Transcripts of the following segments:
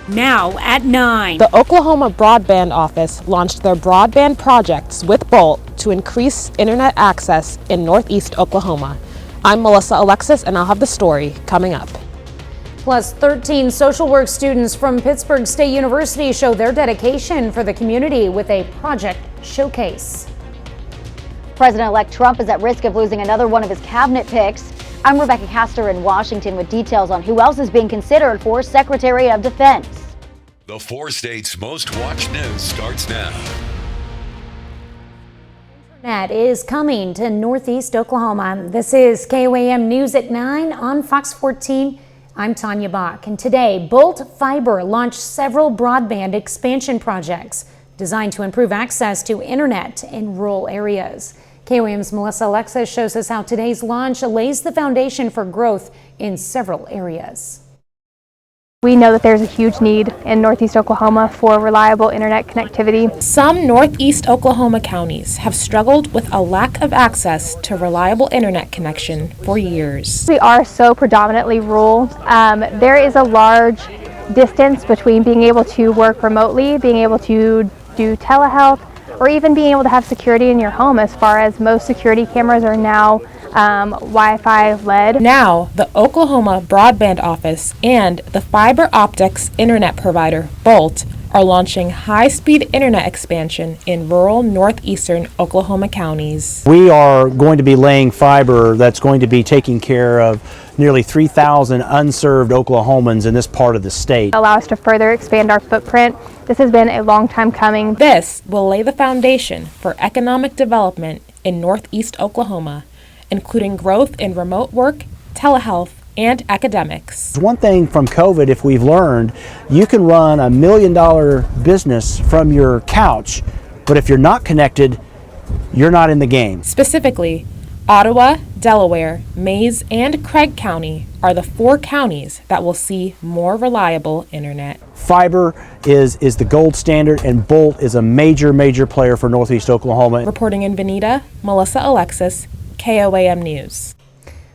now at 9. The Oklahoma Broadband Office launched their broadband projects with Bolt to increase internet access in Northeast Oklahoma. I'm Melissa Alexis, and I'll have the story coming up. Plus, 13 social work students from Pittsburgh State University show their dedication for the community with a project showcase. President-elect Trump is at risk of losing another one of his cabinet picks. I'm Rebecca Castor in Washington with details on who else is being considered for Secretary of Defense. The 4 states' most watched news starts now. Internet is coming to Northeast Oklahoma. This is KOAM News at 9 on Fox 14. I'm Tanya Bach, and today Bolt Fiber launched several broadband expansion projects designed to improve access to internet in rural areas. KOAM's Melissa Alexis shows us how today's launch lays the foundation for growth in several areas. We know that there's a huge need in Northeast Oklahoma for reliable internet connectivity. Some Northeast Oklahoma counties have struggled with a lack of access to reliable internet connection for years. We are so predominantly rural. There is a large distance between being able to work remotely, being able to do telehealth, or even being able to have security in your home, as far as most security cameras are now Wi-Fi led. Now, the Oklahoma Broadband Office and the fiber optics internet provider Bolt are launching high-speed internet expansion in rural northeastern Oklahoma counties. We are going to be laying fiber that's going to be taking care of nearly 3,000 unserved Oklahomans in this part of the state. Allow us to further expand our footprint. This has been a long time coming. This will lay the foundation for economic development in Northeast Oklahoma, including growth in remote work, telehealth, and academics. One thing from COVID, if we've learned, you can run $1 million business from your couch, but if you're not connected, you're not in the game. Specifically, Ottawa, Delaware, Mayes, and Craig County are the 4 counties that will see more reliable internet. Fiber is the gold standard, and Bolt is a major player for Northeast Oklahoma. Reporting in Veneta, Melissa Alexis, KOAM News.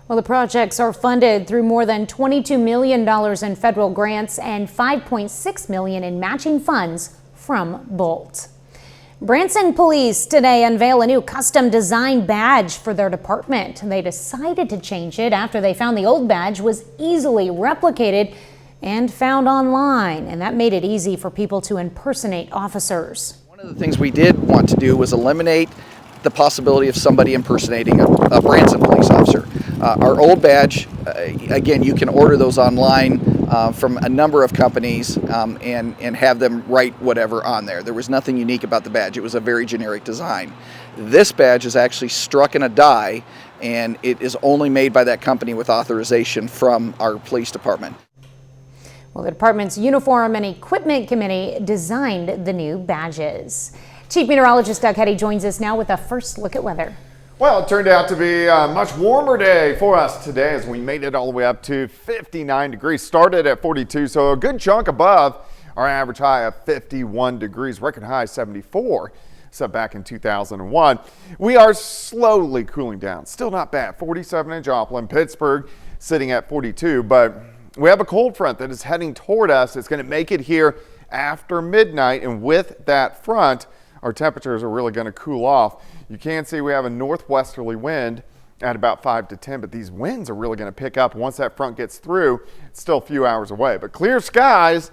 Well, the projects are funded through more than $22 million in federal grants and $5.6 million in matching funds from Bolt. Branson Police today unveil a new custom design badge for their department. They decided to change it after they found the old badge was easily replicated and found online, and that made it easy for people to impersonate officers. One of the things we did want to do was eliminate the possibility of somebody impersonating a Branson police officer. Our old badge, again, you can order those online from a number of companies and have them write whatever on there. There was nothing unique about the badge. It was a very generic design. This badge is actually struck in a die, and it is only made by that company with authorization from our police department. Well, the department's Uniform and Equipment Committee designed the new badges. Chief Meteorologist Doug Hetty joins us now with a first look at weather. Well, it turned out to be a much warmer day for us today as we made it all the way up to 59 degrees. Started at 42, so a good chunk above our average high of 51 degrees, record high 74 set back in 2001. We are slowly cooling down. Still not bad. 47 in Joplin, Pittsburgh sitting at 42, but we have a cold front that is heading toward us. It's going to make it here after midnight, and with that front, our temperatures are really going to cool off. You can see we have a northwesterly wind at about 5 to 10, but these winds are really going to pick up once that front gets through. It's still a few hours away, but clear skies,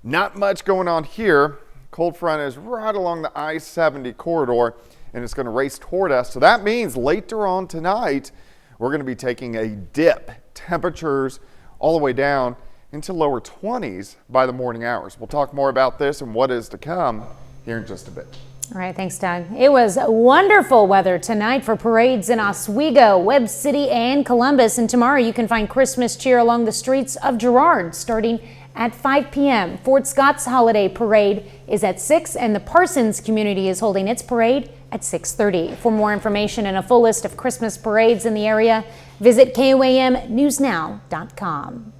not much going on here. Cold front is right along the I-70 corridor, and it's going to race toward us. So that means later on tonight, we're going to be taking a dip. Temperatures all the way down into lower 20s by the morning hours. We'll talk more about this and what is to come here in just a bit. All right, thanks, Doug. It was wonderful weather tonight for parades in Oswego, Webb City, and Columbus. And tomorrow you can find Christmas cheer along the streets of Girard starting at 5 p.m. Fort Scott's holiday parade is at 6, and the Parsons community is holding its parade at 6:30. For more information and a full list of Christmas parades in the area, visit KOAMnewsnow.com.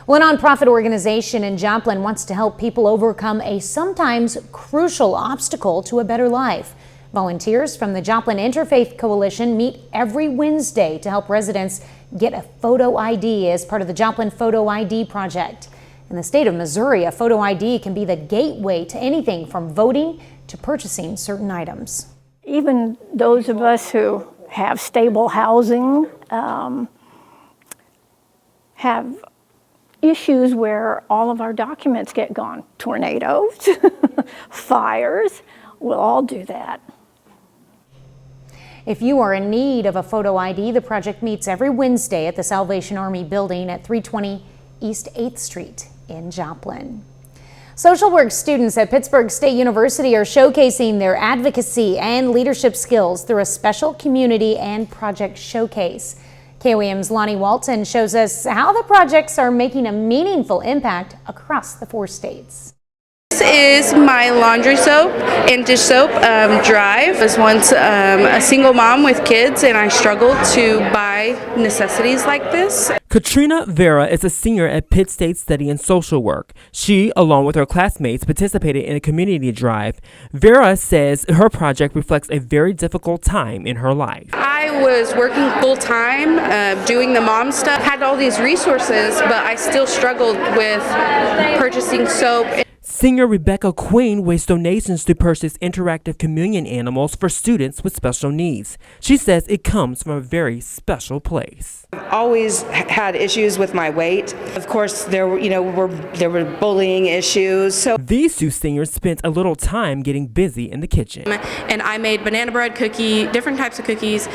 Well, a nonprofit organization in Joplin wants to help people overcome a sometimes crucial obstacle to a better life. Volunteers from the Joplin Interfaith Coalition meet every Wednesday to help residents get a photo ID as part of the Joplin Photo ID project. In the state of Missouri, a photo ID can be the gateway to anything from voting to purchasing certain items. Even those of us who have stable housing have issues where all of our documents get gone. Tornadoes, fires, we'll all do that. If you are in need of a photo ID, the project meets every Wednesday at the Salvation Army building at 320 East 8th Street in Joplin. Social work students at Pittsburgh State University are showcasing their advocacy and leadership skills through a special community and project showcase. KOAM's Lonnie Walton shows us how the projects are making a meaningful impact across the 4 states. This is my laundry soap and dish soap drive. I was once a single mom with kids, and I struggled to buy necessities like this. Katrina Vera is a senior at Pitt State studying social work. She, along with her classmates, participated in a community drive. Vera says her project reflects a very difficult time in her life. I was working full-time, doing the mom stuff, had all these resources, but I still struggled with purchasing soap. Senior Rebecca Queen raised donations to purchase interactive communion animals for students with special needs. She says it comes from a very special place. I've always had issues with my weight. Of course, there were bullying issues. So these 2 seniors spent a little time getting busy in the kitchen. And I made banana bread cookie, different types of cookies,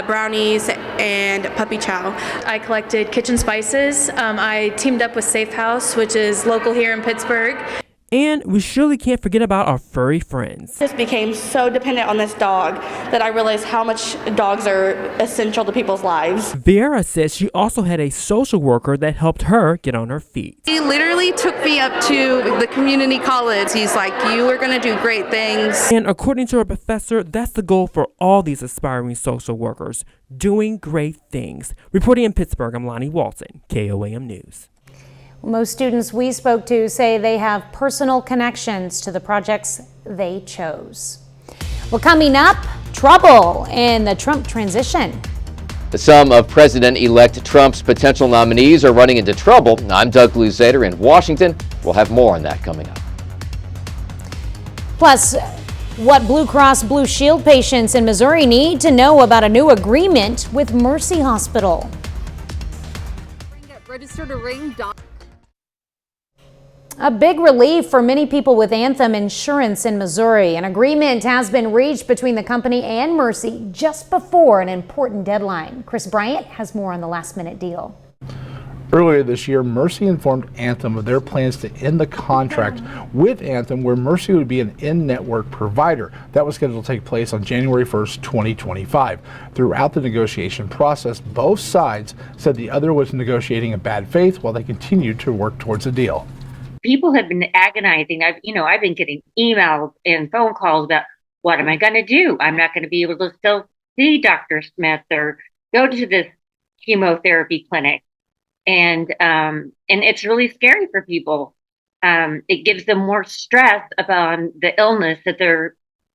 brownies, and puppy chow. I collected kitchen spices. I teamed up with Safe House, which is local here in Pittsburgh. And we surely can't forget about our furry friends. I just became so dependent on this dog that I realized how much dogs are essential to people's lives. Vera says she also had a social worker that helped her get on her feet. He literally took me up to the community college. He's like, you are going to do great things. And according to her professor, that's the goal for all these aspiring social workers, doing great things. Reporting in Pittsburgh, I'm Lonnie Walton, KOAM News. Most students we spoke to say they have personal connections to the projects they chose. Well, coming up, trouble in the Trump transition. Some of President-elect Trump's potential nominees are running into trouble. I'm Doug Luzader in Washington. We'll have more on that coming up. Plus, what Blue Cross Blue Shield patients in Missouri need to know about a new agreement with Mercy Hospital. Register to ring. A big relief for many people with Anthem Insurance in Missouri. An agreement has been reached between the company and Mercy just before an important deadline. Chris Bryant has more on the last-minute deal. Earlier this year, Mercy informed Anthem of their plans to end the contract with Anthem, where Mercy would be an in-network provider. That was scheduled to take place on January 1st, 2025. Throughout the negotiation process, both sides said the other was negotiating in bad faith while they continued to work towards a deal. People have been agonizing. I've been getting emails and phone calls about what am I going to do? I'm not going to be able to still see Dr. Smith or go to this chemotherapy clinic. And it's really scary for people. It gives them more stress about the illness that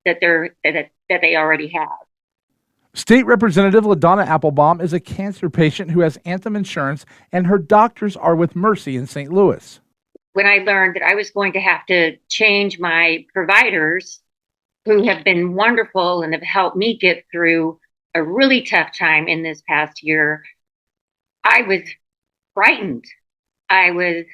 they already have. State Representative LaDonna Applebaum is a cancer patient who has Anthem Insurance, and her doctors are with Mercy in St. Louis. When I learned that I was going to have to change my providers, who have been wonderful and have helped me get through a really tough time in this past year, I was frightened. I was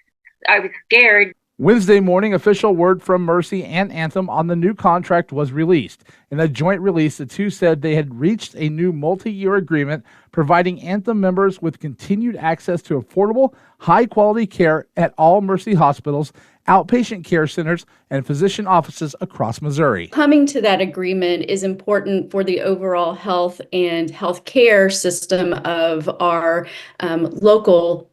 scared. Wednesday morning, official word from Mercy and Anthem on the new contract was released. In a joint release, the two said they had reached a new multi-year agreement providing Anthem members with continued access to affordable, high-quality care at all Mercy hospitals, outpatient care centers, and physician offices across Missouri. Coming to that agreement is important for the overall health and health care system of our local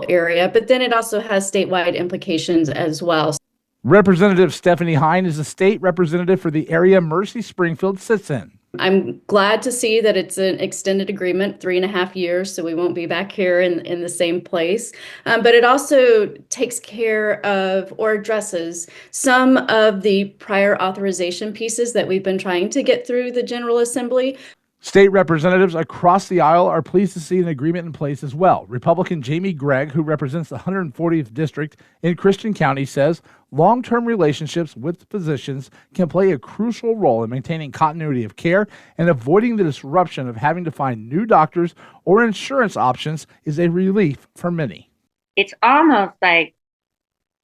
area, but then it also has statewide implications as well. Representative Stephanie Hine is the state representative for the area Mercy Springfield sits in. I'm glad to see that it's an extended agreement, 3.5 years, so we won't be back here in the same place. But it also takes care of or addresses some of the prior authorization pieces that we've been trying to get through the General Assembly. State representatives across the aisle are pleased to see an agreement in place as well. Republican Jamie Gregg, who represents the 140th District in Christian County, says long-term relationships with physicians can play a crucial role in maintaining continuity of care, and avoiding the disruption of having to find new doctors or insurance options is a relief for many. It's almost like,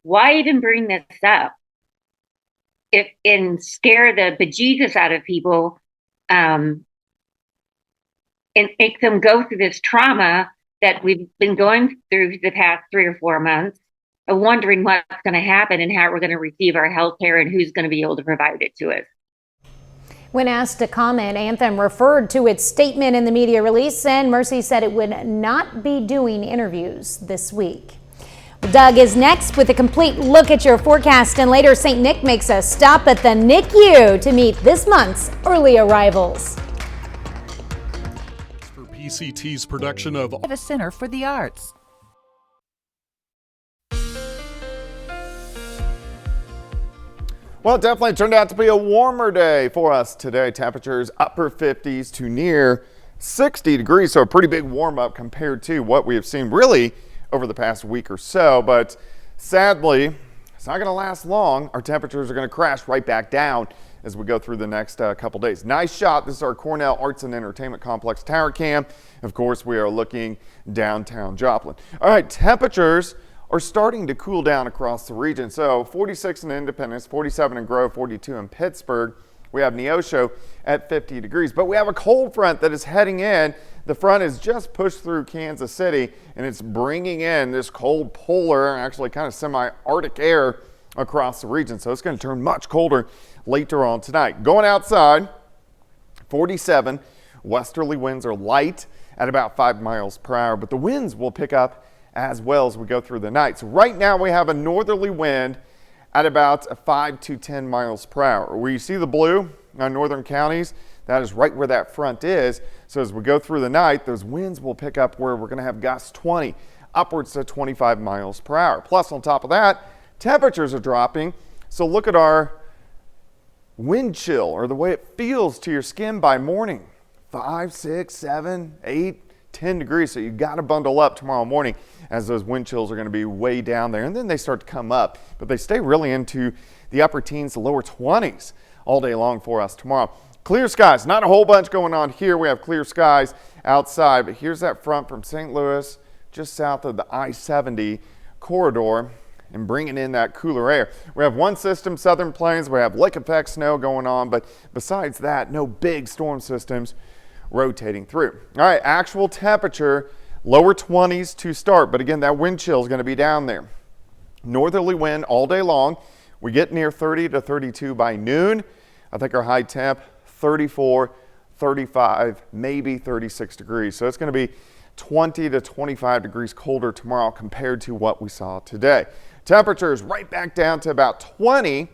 why even bring this up and scare the bejesus out of people, and make them go through this trauma that we've been going through the past 3 or 4 months of wondering what's going to happen and how we're going to receive our health care and who's going to be able to provide it to us. When asked to comment, Anthem referred to its statement in the media release, and Mercy said it would not be doing interviews this week. Doug is next with a complete look at your forecast, and later St. Nick makes a stop at the NICU to meet this month's early arrivals. PCT's production of a Center for the Arts. Well, it definitely turned out to be a warmer day for us today. Temperatures upper 50s to near 60 degrees, so a pretty big warm up compared to what we have seen really over the past week or so. But sadly, it's not going to last long. Our temperatures are going to crash right back down as we go through the next couple days. Nice shot. This is our Cornell Arts and Entertainment Complex tower cam. Of course, we are looking downtown Joplin. All right, temperatures are starting to cool down across the region. So 46 in Independence, 47 in Grove, 42 in Pittsburgh. We have Neosho at 50 degrees, but we have a cold front that is heading in. The front is just pushed through Kansas City, and it's bringing in this cold polar, actually kind of semi-Arctic air across the region. So it's going to turn much colder later on tonight. Going outside, 47. Westerly winds are light at about 5 miles per hour, but the winds will pick up as well as we go through the night. So right now we have a northerly wind at about 5 to 10 miles per hour. Where you see the blue on northern counties, that is right where that front is. So as we go through the night, those winds will pick up where we're going to have gusts 20 upwards to 25 miles per hour. Plus, on top of that, temperatures are dropping. So look at our wind chill, or the way it feels to your skin by morning. 5, 6, 7, 8, 10 degrees. So you got to bundle up tomorrow morning, as those wind chills are going to be way down there, and then they start to come up, but they stay really into the upper teens to lower 20s all day long for us tomorrow. Clear skies, not a whole bunch going on here. We have clear skies outside, but here's that front from St. Louis, just south of the I-70 corridor, and bringing in that cooler air. We have one system, Southern Plains. We have lake effect snow going on, but besides that, no big storm systems rotating through. All right, actual temperature, lower 20s to start, but again, that wind chill is going to be down there. Northerly wind all day long. We get near 30 to 32 by noon. I think our high temp, 34, 35, maybe 36 degrees. So it's going to be 20 to 25 degrees colder tomorrow compared to what we saw today. Temperatures right back down to about 20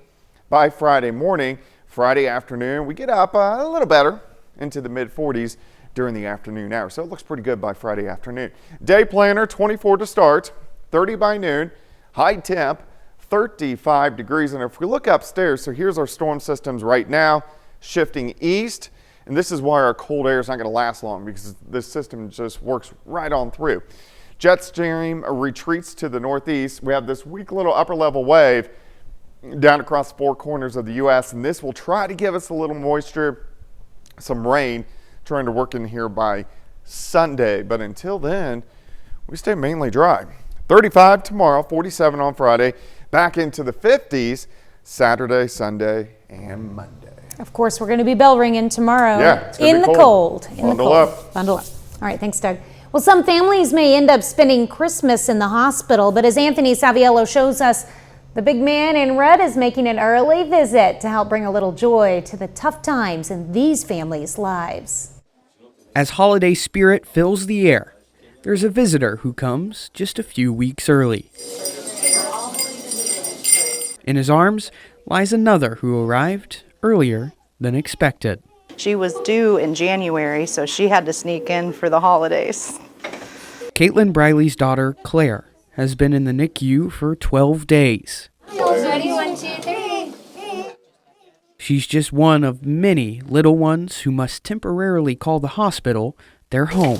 by Friday morning. Friday afternoon, we get up a little better into the mid 40s during the afternoon hours. So it looks pretty good by Friday afternoon. Day planner, 24 to start, 30 by noon, high temp, 35 degrees. And if we look upstairs, so here's our storm systems right now, shifting east. And this is why our cold air is not going to last long, because this system just works right on through. Jet stream retreats to the northeast. We have this weak little upper level wave down across the four corners of the U.S. and this will try to give us a little moisture, some rain, trying to work in here by Sunday. But until then, we stay mainly dry. 35 tomorrow, 47 on Friday, back into the 50s Saturday, Sunday, and Monday. Of course, we're going to be bell ringing tomorrow. Yeah, it's in gonna the be cold. cold. In the Bundle cold. up. Bundle up. All right, thanks, Doug. Well, some families may end up spending Christmas in the hospital, but as Anthony Saviello shows us, the big man in red is making an early visit to help bring a little joy to the tough times in these families' lives. As holiday spirit fills the air, there's a visitor who comes just a few weeks early. In his arms lies another who arrived earlier than expected. She was due in January, so she had to sneak in for the holidays. Caitlin Briley's daughter, Claire, has been in the NICU for 12 days. Ready? 1, 2, 3. She's just one of many little ones who must temporarily call the hospital their home.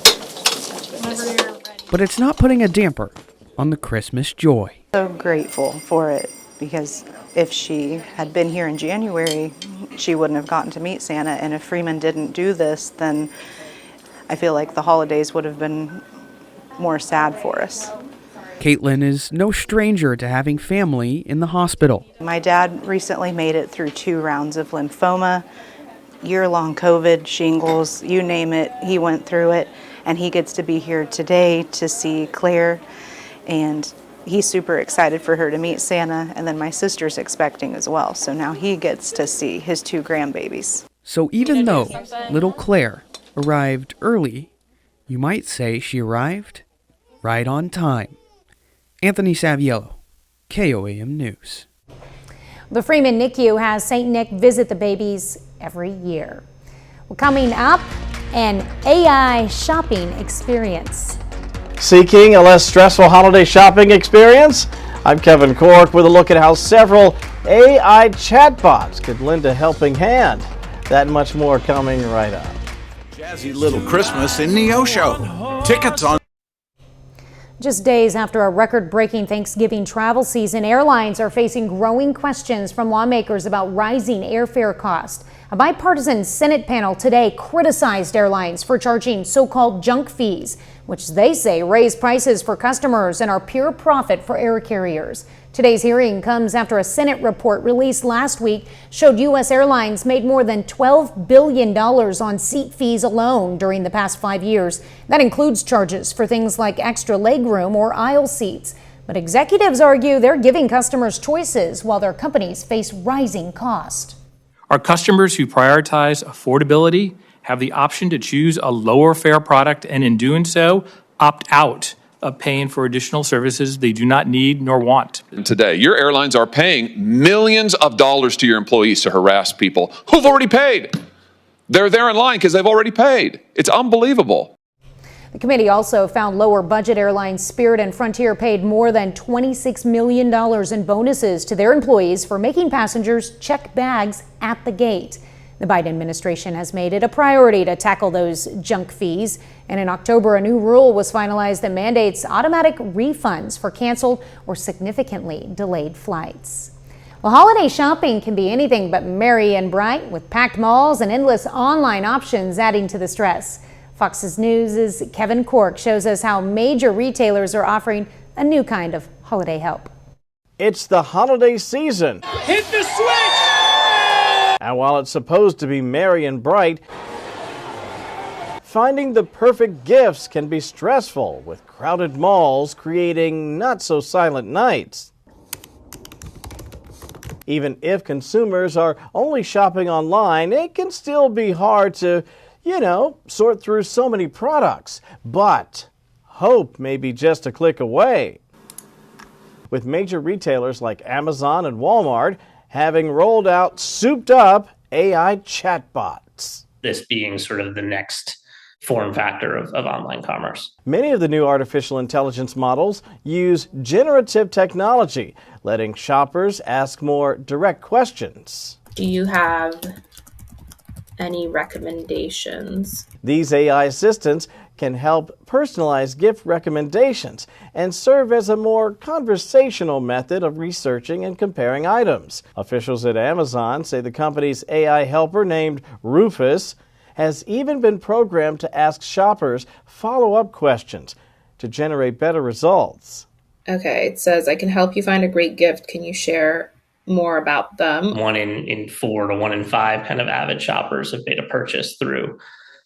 But it's not putting a damper on the Christmas joy. So grateful for it, because if she had been here in January, she wouldn't have gotten to meet Santa, and if Freeman didn't do this, then I feel like the holidays would have been more sad for us. Caitlin is no stranger to having family in the hospital. My dad recently made it through 2 rounds of lymphoma, year-long COVID, shingles, you name it, he went through it, and he gets to be here today to see Claire, and he's super excited for her to meet Santa, and then my sister's expecting as well, so now he gets to see his 2 grandbabies. So even though little Claire arrived early, you might say she arrived right on time. Anthony Saviello, KOAM News. The Freeman NICU has St. Nick visit the babies every year. Well, coming up, an AI shopping experience. Seeking a less stressful holiday shopping experience? I'm Kevin Cork with a look at how several AI chatbots could lend a helping hand. That and much more coming right up. Jazzy little Christmas in Neosho. Tickets on. Just days after a record-breaking Thanksgiving travel season, airlines are facing growing questions from lawmakers about rising airfare costs. A bipartisan Senate panel today criticized airlines for charging so-called junk fees, which they say raise prices for customers and are pure profit for air carriers. Today's hearing comes after a Senate report released last week showed U.S. airlines made more than $12 billion on seat fees alone during the past 5 years. That includes charges for things like extra legroom or aisle seats. But executives argue they're giving customers choices while their companies face rising costs. Our customers who prioritize affordability have the option to choose a lower fare product and in doing so, opt out of paying for additional services they do not need nor want. Today, your airlines are paying millions of dollars to your employees to harass people who've already paid. They're there in line because they've already paid. It's unbelievable. The committee also found lower budget airlines Spirit and Frontier paid more than $26 million in bonuses to their employees for making passengers check bags at the gate. The Biden administration has made it a priority to tackle those junk fees. And in October, a new rule was finalized that mandates automatic refunds for canceled or significantly delayed flights. Well, holiday shopping can be anything but merry and bright, with packed malls and endless online options adding to the stress. Fox's News' Kevin Cork shows us how major retailers are offering a new kind of holiday help. It's the holiday season. Hit the switch! And while it's supposed to be merry and bright, finding the perfect gifts can be stressful, with crowded malls creating not-so-silent nights. Even if consumers are only shopping online, it can still be hard to, sort through so many products. But hope may be just a click away. With major retailers like Amazon and Walmart having rolled out souped-up AI chatbots. This being sort of the next form factor of online commerce. Many of the new artificial intelligence models use generative technology, letting shoppers ask more direct questions. Do you have any recommendations? These AI assistants can help personalize gift recommendations and serve as a more conversational method of researching and comparing items. Officials at Amazon say the company's AI helper, named Rufus, has even been programmed to ask shoppers follow-up questions to generate better results. Okay, it says, I can help you find a great gift. Can you share more about them? 1 in 4 to 1 in 5 kind of avid shoppers have made a purchase through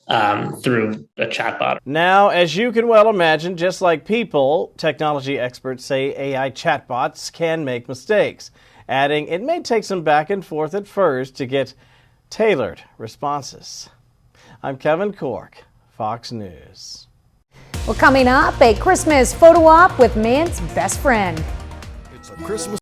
a chatbot. Now, as you can well imagine, just like people, technology experts say AI chatbots can make mistakes, adding it may take some back and forth at first to get tailored responses. I'm Kevin Cork, Fox News. Well, coming up, a Christmas photo op with man's best friend. It's a Christmas.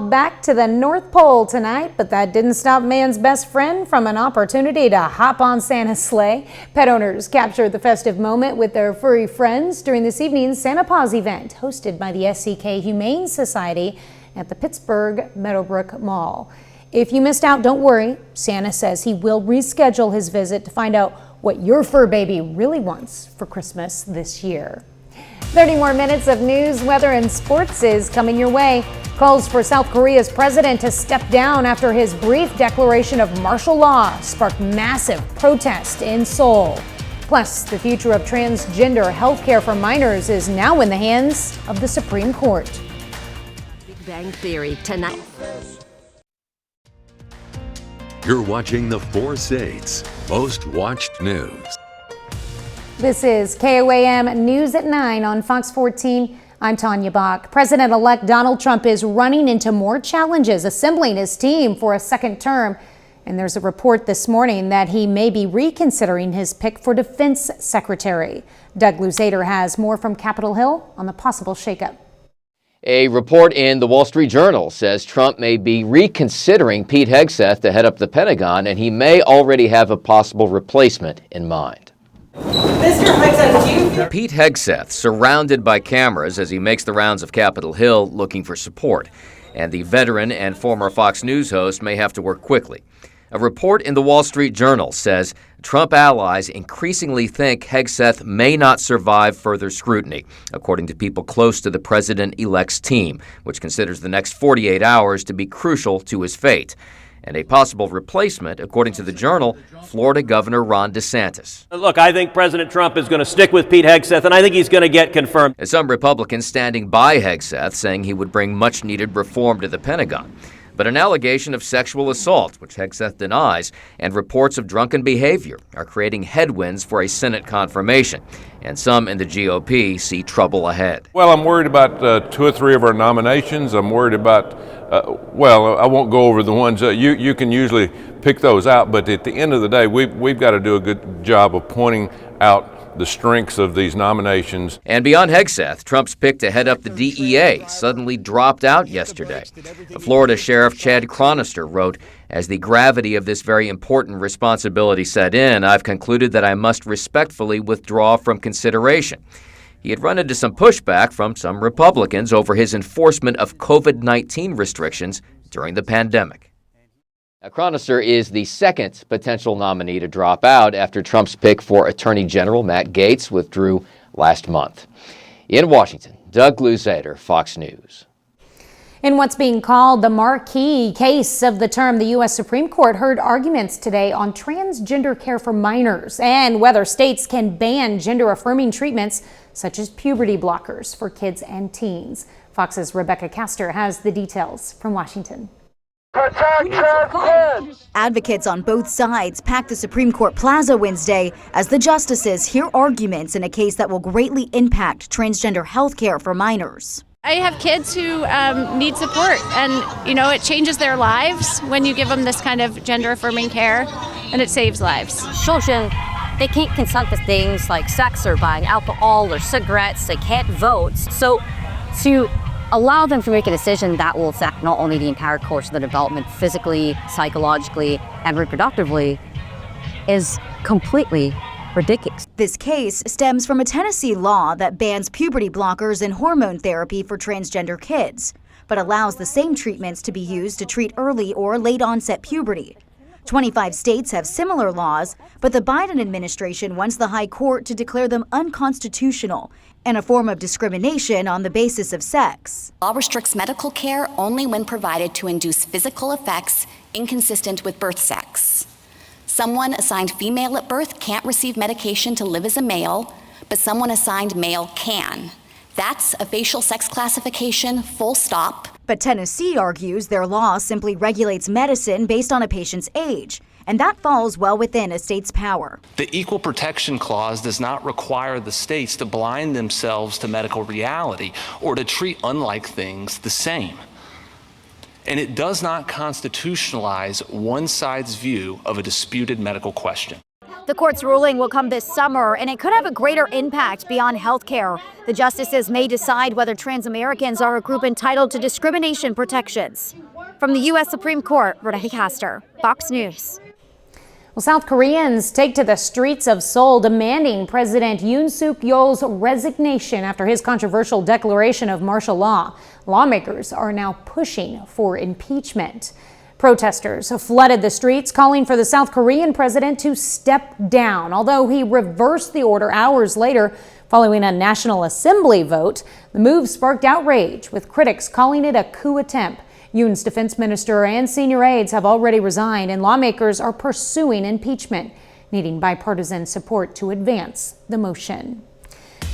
Back to the North Pole tonight, but that didn't stop man's best friend from an opportunity to hop on Santa's sleigh. Pet owners captured the festive moment with their furry friends during this evening's Santa Paws event, hosted by the SCK Humane Society at the Pittsburgh Meadowbrook Mall. If you missed out, don't worry. Santa says he will reschedule his visit to find out what your fur baby really wants for Christmas this year. 30 more minutes of news, weather, and sports is coming your way. Calls for South Korea's president to step down after his brief declaration of martial law sparked massive protest in Seoul. Plus, the future of transgender health care for minors is now in the hands of the Supreme Court. Big Bang Theory tonight. You're watching the Four States most watched news. This is KOAM News at 9 on Fox 14. I'm Tanya Bach. President-elect Donald Trump is running into more challenges assembling his team for a second term. And there's a report this morning that he may be reconsidering his pick for defense secretary. Doug Luzader has more from Capitol Hill on the possible shakeup. A report in the Wall Street Journal says Trump may be reconsidering Pete Hegseth to head up the Pentagon, and he may already have a possible replacement in mind. Mr. Hegseth, Pete Hegseth, surrounded by cameras as he makes the rounds of Capitol Hill looking for support, and the veteran and former Fox News host may have to work quickly. A report in the Wall Street Journal says Trump allies increasingly think Hegseth may not survive further scrutiny, according to people close to the president-elect's team, which considers the next 48 hours to be crucial to his fate. And a possible replacement, according to the Journal, Florida Governor Ron DeSantis. Look, I think President Trump is going to stick with Pete Hegseth, and I think he's going to get confirmed. And some Republicans standing by Hegseth, saying he would bring much-needed reform to the Pentagon. But an allegation of sexual assault, which Hegseth denies, and reports of drunken behavior are creating headwinds for a Senate confirmation. And some in the GOP see trouble ahead. Well, I'm worried about 2 or 3 of our nominations. I'm worried about, I won't go over the ones. You can usually pick those out, but at the end of the day, we've got to do a good job of pointing out the strengths of these nominations. And beyond Hegseth, Trump's pick to head up the DEA suddenly dropped out yesterday. Florida Sheriff Chad Chronister wrote, "As the gravity of this very important responsibility set in, I've concluded that I must respectfully withdraw from consideration." He had run into some pushback from some Republicans over his enforcement of COVID-19 restrictions during the pandemic. Chronister is the second potential nominee to drop out after Trump's pick for Attorney General Matt Gaetz withdrew last month. In Washington, Doug Luzader, Fox News. In what's being called the marquee case of the term, the U.S. Supreme Court heard arguments today on transgender care for minors and whether states can ban gender-affirming treatments such as puberty blockers for kids and teens. Fox's Rebecca Castor has the details from Washington. Advocates on both sides packed the Supreme Court Plaza Wednesday as the justices hear arguments in a case that will greatly impact transgender health care for minors. I have kids who need support, and it changes their lives when you give them this kind of gender-affirming care, and it saves lives. Children, they can't consent to things like sex or buying alcohol or cigarettes. They can't vote. So to allow them to make a decision that will affect not only the entire course of the development physically, psychologically, and reproductively is completely ridiculous. This case stems from a Tennessee law that bans puberty blockers and hormone therapy for transgender kids, but allows the same treatments to be used to treat early or late onset puberty. 25 states have similar laws, but the Biden administration wants the High Court to declare them unconstitutional and a form of discrimination on the basis of sex. Law restricts medical care only when provided to induce physical effects inconsistent with birth sex. Someone assigned female at birth can't receive medication to live as a male, but someone assigned male can. That's a facial sex classification, full stop. But Tennessee argues their law simply regulates medicine based on a patient's age, and that falls well within a state's power. The Equal Protection Clause does not require the states to blind themselves to medical reality or to treat unlike things the same. And it does not constitutionalize one side's view of a disputed medical question. The court's ruling will come this summer, and it could have a greater impact beyond health care. The justices may decide whether trans Americans are a group entitled to discrimination protections. From the U.S. Supreme Court, Rebecca Castor, Fox News. Well, South Koreans take to the streets of Seoul demanding President Yoon Suk Yeol's resignation after his controversial declaration of martial law. Lawmakers are now pushing for impeachment. Protesters have flooded the streets, calling for the South Korean president to step down, although he reversed the order hours later following a National Assembly vote. The move sparked outrage, with critics calling it a coup attempt. Yoon's defense minister and senior aides have already resigned, and lawmakers are pursuing impeachment, needing bipartisan support to advance the motion.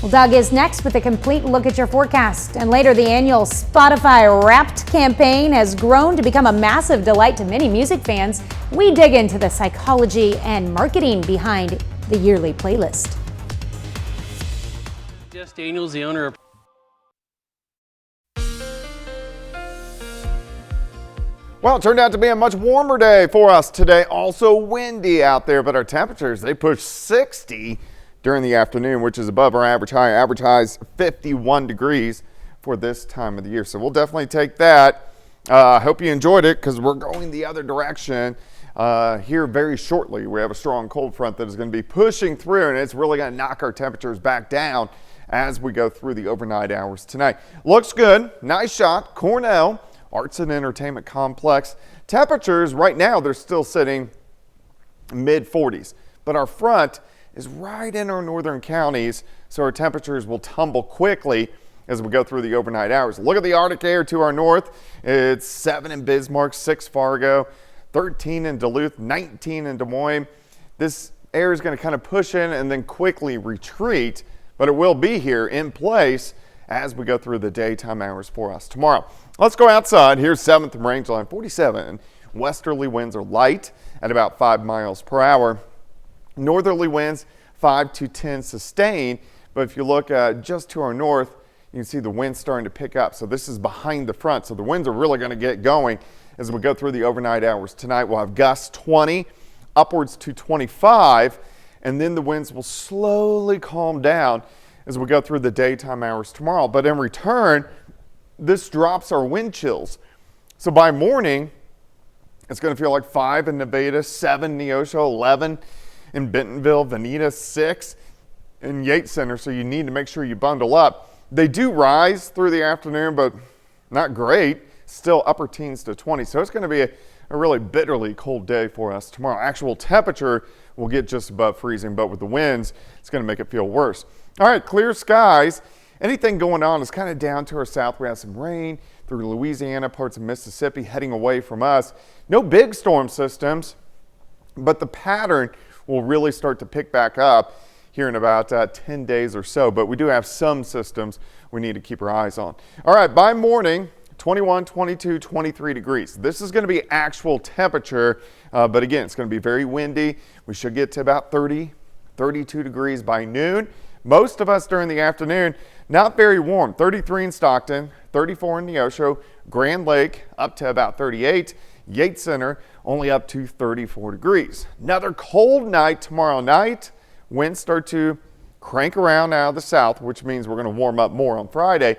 Well, Doug is next with a complete look at your forecast. And later, the annual Spotify Wrapped campaign has grown to become a massive delight to many music fans. We dig into the psychology and marketing behind the yearly playlist. Jess Daniels, the owner of Well, it turned out to be a much warmer day for us today. Also windy out there, but our temperatures, they pushed 60 during the afternoon, which is above our average high. Average highs 51 degrees for this time of the year. So we'll definitely take that. I hope you enjoyed it, because we're going the other direction here very shortly. We have a strong cold front that is going to be pushing through, and it's really going to knock our temperatures back down as we go through the overnight hours tonight. Looks good. Nice shot. Cornell Arts and Entertainment Complex. Temperatures right now, they're still sitting mid 40s, but our front is right in our northern counties, so our temperatures will tumble quickly as we go through the overnight hours. Look at the Arctic air to our north. It's 7 in Bismarck, 6 Fargo, 13 in Duluth, 19 in Des Moines. This air is going to kind of push in and then quickly retreat, but it will be here in place as we go through the daytime hours for us tomorrow. Let's go outside. Here's 7th and Rangeline, 47. Westerly winds are light at about 5 miles per hour. Northerly winds 5 to 10 sustained, but if you look just to our north, you can see the wind starting to pick up. So this is behind the front, so the winds are really going to get going as we go through the overnight hours. Tonight we'll have gusts 20 upwards to 25, and then the winds will slowly calm down as we go through the daytime hours tomorrow. But in return, this drops our wind chills. So by morning, it's going to feel like 5 in Nevada, 7 in Neosho, 11 in Bentonville, Veneta, 6 in Yates Center, so you need to make sure you bundle up. They do rise through the afternoon, but not great. Still upper teens to 20, so it's going to be a really bitterly cold day for us tomorrow. Actual temperature will get just above freezing, but with the winds, it's going to make it feel worse. All right, clear skies. Anything going on is kind of down to our south. We have some rain through Louisiana, parts of Mississippi heading away from us. No big storm systems, but the pattern will really start to pick back up here in about 10 days or so. But we do have some systems we need to keep our eyes on. All right, by morning, 21, 22, 23 degrees. This is going to be actual temperature, but again, it's going to be very windy. We should get to about 30, 32 degrees by noon. Most of us during the afternoon, not very warm. 33 in Stockton, 34 in Neosho, Grand Lake up to about 38, Yates Center only up to 34 degrees. Another cold night tomorrow night. Winds start to crank around out of the south, which means we're going to warm up more on Friday,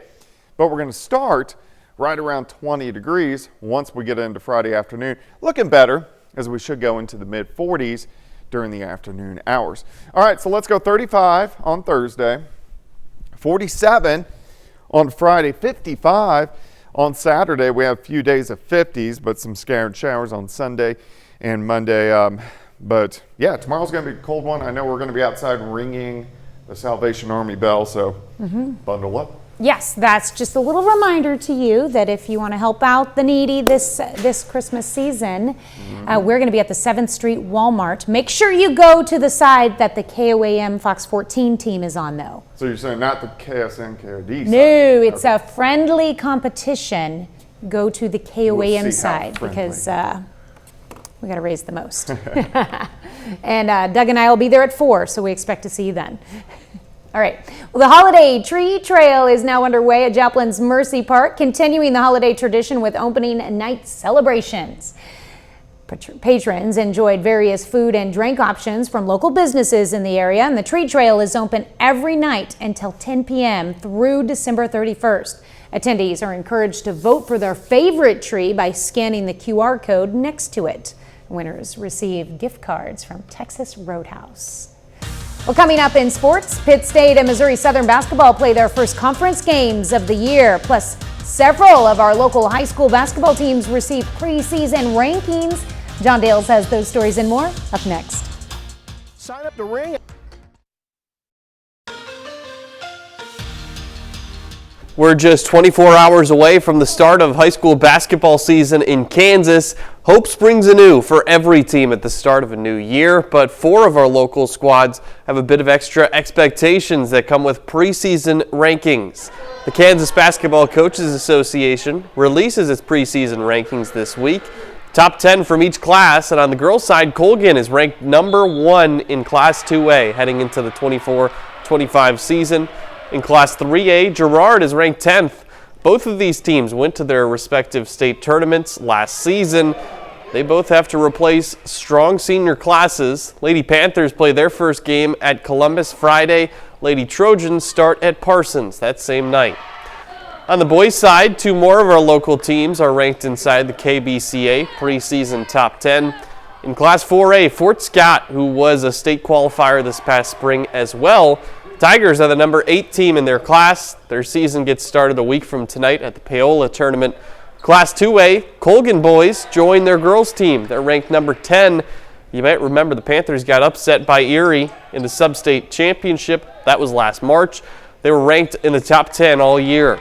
but we're going to start right around 20 degrees once we get into Friday afternoon. Looking better, as we should go into the mid 40s during the afternoon hours. All right, so let's go 35 on Thursday, 47 on Friday, 55 on Saturday. We have a few days of 50s, but some scattered showers on Sunday and Monday. But yeah, tomorrow's going to be a cold one. I know we're going to be outside ringing the Salvation Army bell, so bundle up. Yes, that's just a little reminder to you that if you want to help out the needy this Christmas season, we're going to be at the 7th Street Walmart. Make sure you go to the side that the KOAM Fox 14 team is on, though. So you're saying not the KSN, KOD side? No, it's a friendly competition. Go to the KOAM side because we got to raise the most. And Doug and I will be there at 4, so we expect to see you then. All right. Well, the holiday tree trail is now underway at Joplin's Mercy Park, continuing the holiday tradition with opening night celebrations. Patrons enjoyed various food and drink options from local businesses in the area, and the tree trail is open every night until 10 p.m. through December 31st. Attendees are encouraged to vote for their favorite tree by scanning the QR code next to it. Winners receive gift cards from Texas Roadhouse. Well, coming up in sports, Pitt State and Missouri Southern basketball play their first conference games of the year. Plus, Several of our local high school basketball teams received preseason rankings. John Dales has those stories and more up next. Sign up to ring. We're just 24 hours away from the start of high school basketball season in Kansas. Hope springs anew for every team at the start of a new year, but 4 of our local squads have a bit of extra expectations that come with preseason rankings. The Kansas Basketball Coaches Association releases its preseason rankings this week. Top 10 from each class, and on the girls' side, Colgan is ranked number 1 in Class 2A heading into the 24-25 season. In Class 3A, Girard is ranked 10th. Both of these teams went to their respective state tournaments last season. They both have to replace strong senior classes. Lady Panthers play their first game at Columbus Friday. Lady Trojans start at Parsons that same night. On the boys' side, 2 more of our local teams are ranked inside the KBCA preseason top 10. In Class 4A, Fort Scott, who was a state qualifier this past spring as well, Tigers are the number 8 team in their class. Their season gets started a week from tonight at the Paola tournament. Class 2A, Colgan boys join their girls team. They're ranked number 10. You might remember the Panthers got upset by Erie in the sub-state championship. That was last March. They were ranked in the top 10 all year.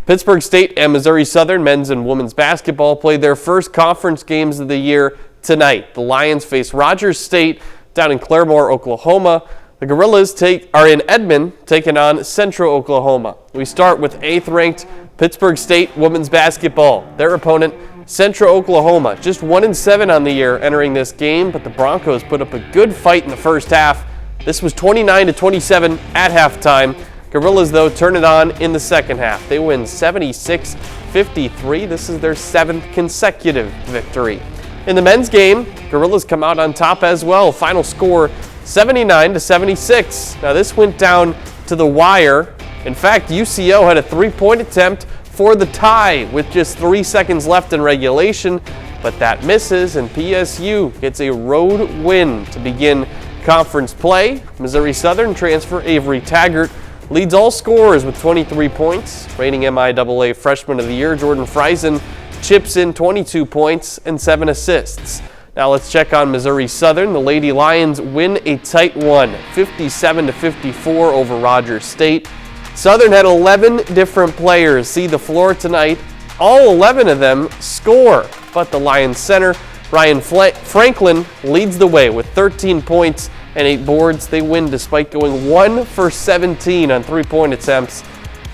Pittsburgh State and Missouri Southern men's and women's basketball played their first conference games of the year tonight. The Lions face Rogers State down in Claremore, Oklahoma. The Gorillas are in Edmond, taking on Central Oklahoma. We start with 8th-ranked Pittsburgh State women's basketball. Their opponent, Central Oklahoma, just 1-7 on the year entering this game, but the Broncos put up a good fight in the first half. This was 29-27 at halftime. Gorillas, though, turn it on in the second half. They win 76-53. This is their 7th consecutive victory. In the men's game, Gorillas come out on top as well. Final score 79-76. Now this went down to the wire. In fact, UCO had a 3-point attempt for the tie with just 3 seconds left in regulation, but that misses and PSU gets a road win to begin conference play. Missouri Southern transfer Avery Taggart leads all scorers with 23 points. Reigning MIAA Freshman of the Year Jordan Friesen chips in 22 points and 7 assists. Now let's check on Missouri Southern. The Lady Lions win a tight one, 57-54 over Rogers State. Southern had 11 different players see the floor tonight. All 11 of them score, but the Lions center, Ryan Franklin, leads the way with 13 points and 8 boards. They win despite going 1 for 17 on 3-point attempts.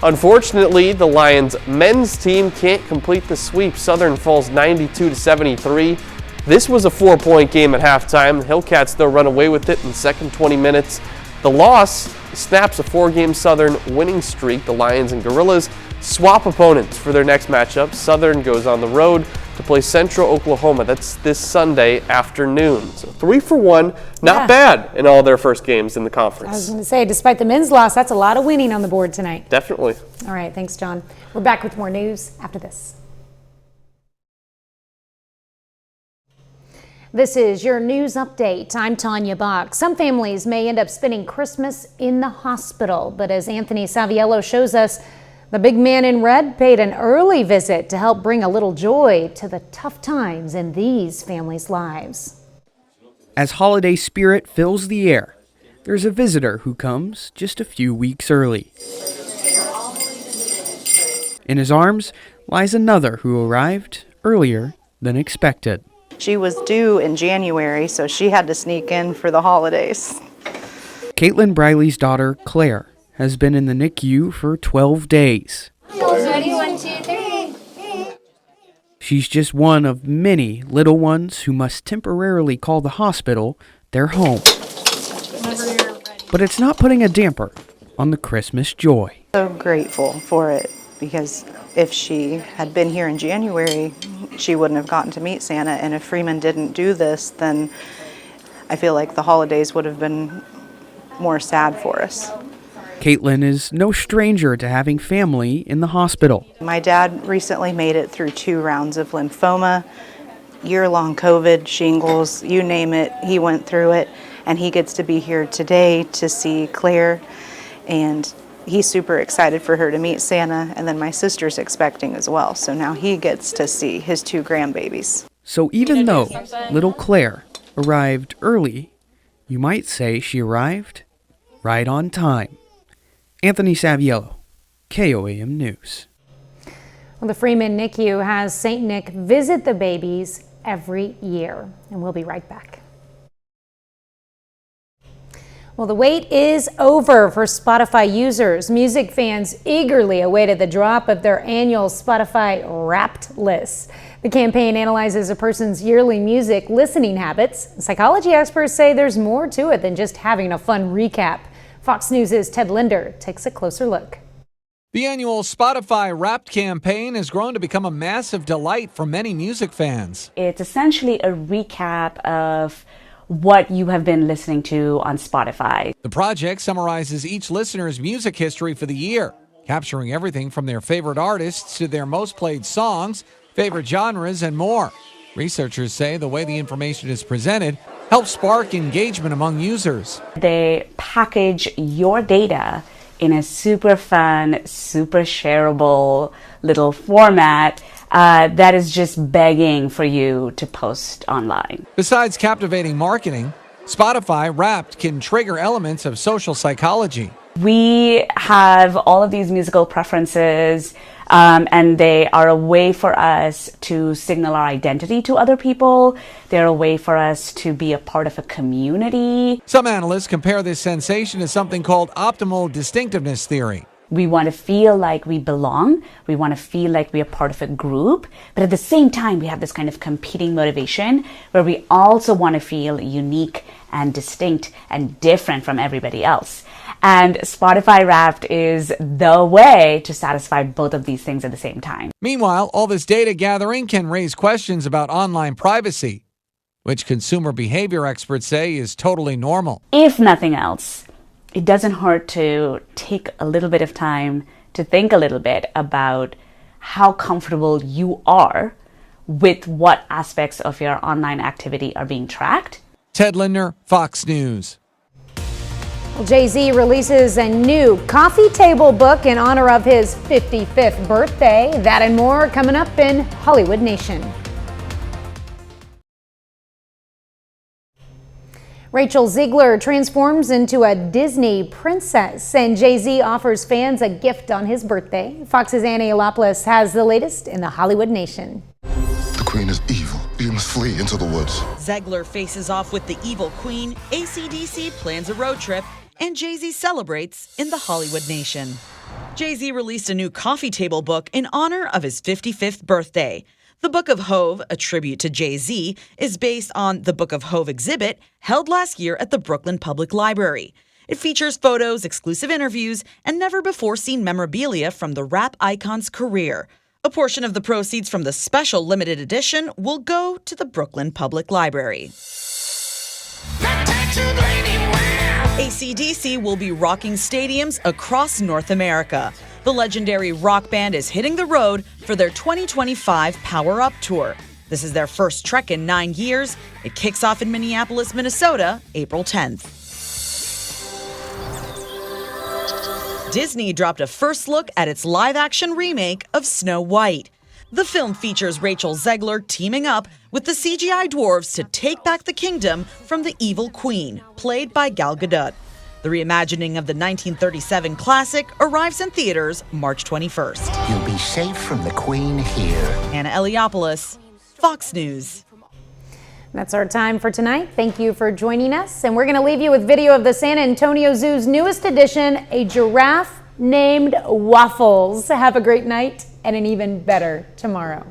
Unfortunately, the Lions men's team can't complete the sweep. Southern falls 92-73. This was a 4-point game at halftime. The Hillcats, though, run away with it in the second 20 minutes. The loss snaps a 4-game Southern winning streak. The Lions and Gorillas swap opponents for their next matchup. Southern goes on the road to play Central Oklahoma. That's this Sunday afternoon. So 3 for 1, not bad in all their first games in the conference. I was going to say, despite the men's loss, that's a lot of winning on the board tonight. Definitely. All right, thanks, John. We're back with more news after this. This is your news update. I'm Tanya Bach. Some families may end up spending Christmas in the hospital, but as Anthony Saviello shows us, the big man in red paid an early visit to help bring a little joy to the tough times in these families' lives. As holiday spirit fills the air, there's a visitor who comes just a few weeks early. In his arms lies another who arrived earlier than expected. She was due in January, so she had to sneak in for the holidays. Caitlin Briley's daughter, Claire, has been in the NICU for 12 days. Ready? 1, 2, 3. She's just one of many little ones who must temporarily call the hospital their home. But it's not putting a damper on the Christmas joy. So grateful for it, because if she had been here in January, she wouldn't have gotten to meet Santa, and if Freeman didn't do this, then I feel like the holidays would have been more sad for us. Caitlin is no stranger to having family in the hospital. My dad recently made it through 2 rounds of lymphoma, year-long COVID, shingles, you name it, he went through it, and he gets to be here today to see Claire. And he's super excited for her to meet Santa, and then my sister's expecting as well. So now he gets to see his 2 grandbabies. So even though little Claire arrived early, you might say she arrived right on time. Anthony Saviello, KOAM News. Well, the Freeman NICU has St. Nick visit the babies every year, and we'll be right back. Well, the wait is over for Spotify users. Music fans eagerly awaited the drop of their annual Spotify Wrapped list. The campaign analyzes a person's yearly music listening habits. Psychology experts say there's more to it than just having a fun recap. Fox News' Ted Linder takes a closer look. The annual Spotify Wrapped campaign has grown to become a massive delight for many music fans. It's essentially a recap of what you have been listening to on Spotify. The project summarizes each listener's music history for the year, capturing everything from their favorite artists to their most played songs, favorite genres, and more. Researchers say the way the information is presented helps spark engagement among users. They package your data in a super fun, super shareable little format that is just begging for you to post online. Besides captivating marketing, Spotify Wrapped can trigger elements of social psychology. We have all of these musical preferences, and they are a way for us to signal our identity to other people. They're a way for us to be a part of a community. Some analysts compare this sensation to something called optimal distinctiveness theory. We want to feel like we belong. We want to feel like we are part of a group. But at the same time, we have this kind of competing motivation where we also want to feel unique and distinct and different from everybody else. And Spotify Wrapped is the way to satisfy both of these things at the same time. Meanwhile, all this data gathering can raise questions about online privacy, which consumer behavior experts say is totally normal. If nothing else, it doesn't hurt to take a little bit of time to think a little bit about how comfortable you are with what aspects of your online activity are being tracked. Ted Linder, Fox News. Jay-Z releases a new coffee table book in honor of his 55th birthday. That and more coming up in Hollywood Nation. Rachel Ziegler transforms into a Disney princess, and Jay-Z offers fans a gift on his birthday. Fox's Annie Elopoulos has the latest in the Hollywood Nation. The queen is evil. You must flee into the woods. Ziegler faces off with the evil queen, AC/DC plans a road trip, and Jay-Z celebrates in the Hollywood Nation. Jay-Z released a new coffee table book in honor of his 55th birthday. The Book of Hove, a tribute to Jay-Z, is based on the Book of Hove exhibit held last year at the Brooklyn Public Library. It features photos, exclusive interviews, and never-before-seen memorabilia from the rap icon's career. A portion of the proceeds from the special limited edition will go to the Brooklyn Public Library. AC/DC will be rocking stadiums across North America. The legendary rock band is hitting the road for their 2025 Power Up Tour. This is their first trek in 9 years. It kicks off in Minneapolis, Minnesota, April 10th. Disney dropped a first look at its live-action remake of Snow White. The film features Rachel Ziegler teaming up with the CGI dwarves to take back the kingdom from the evil queen, played by Gal Gadot. The reimagining of the 1937 classic arrives in theaters March 21st. You'll be safe from the queen here. Anna Eliopoulos, Fox News. That's our time for tonight. Thank you for joining us. And we're going to leave you with video of the San Antonio Zoo's newest addition, a giraffe named Waffles. Have a great night and an even better tomorrow.